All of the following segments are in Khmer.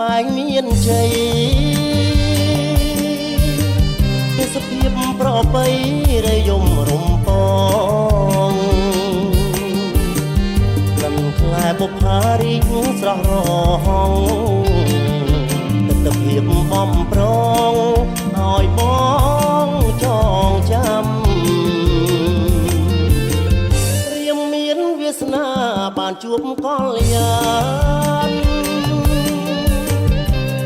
បែងមានជ័យទេសភាពប្របីរយមរំពងក្លិនខ្លែបុប្ផារីកស្រស់រហងទិដ្ឋភាពបំប្រងឲ្យបងចងចាំរៀមមានវាសនាបានជួបកល្យាណ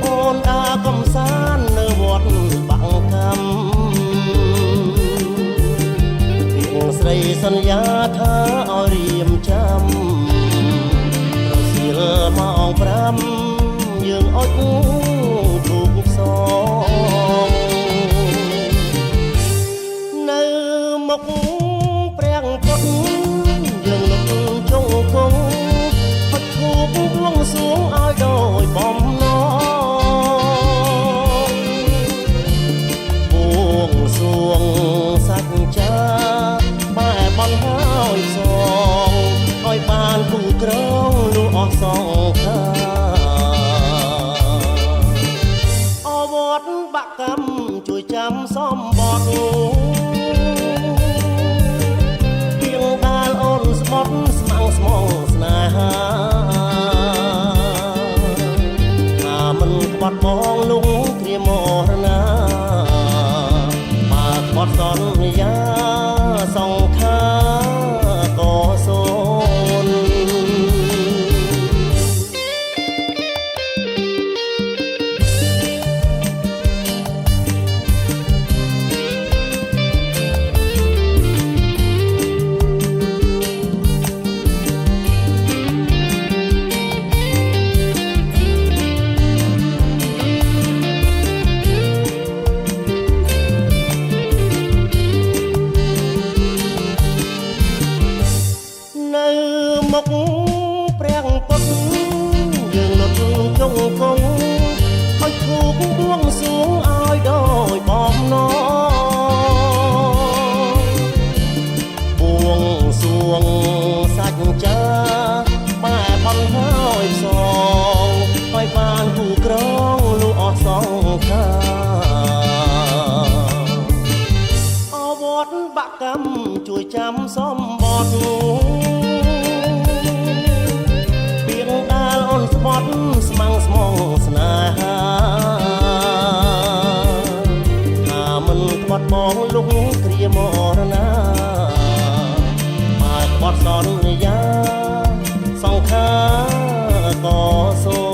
អូនដាកំសាន្តនៅវត្តបាំងកំពីស្រីសន្យាថាឲ្យរៀមចាំរសៀលម៉ោង5យើងអុចទូកផ្សងនៅមុខព្រះពុទ្ធយើងលុបចុងគង់អុចទូកបួងសួងឲ្យដោយបំណងបួងសួងសច្ចាបែបនហើយសងឲ្យបានគូក្រងលុះអស់សងខាបាក់កម្មជួយចាំសំបត់ទៀងដាលអូនស្បត់ស្មាំងស្មងស្នេហាថាមិនក្បត់បងលងគ្រាមរណាបើក្បត់សន្យាសង្ខាក៏សូនមុខព្រះពុទ្ធយើងលុតចុងគង់ឲ្យធូបបួងសួងឲ្យដោយបំណងបួងសួងសច្ចាបែបបន់ហើយសងឲ្យបានគូក្រងលុះអស់សង្ខាអវត្តបាក់កម្មជួយចាំសំបត្តិស្បត់ស្មាំងស្មងស្នេហាថាមិនក្បត់បងលុះគ្រាមរណាបើក្បត់សន្យាសង្ខាក៏សូ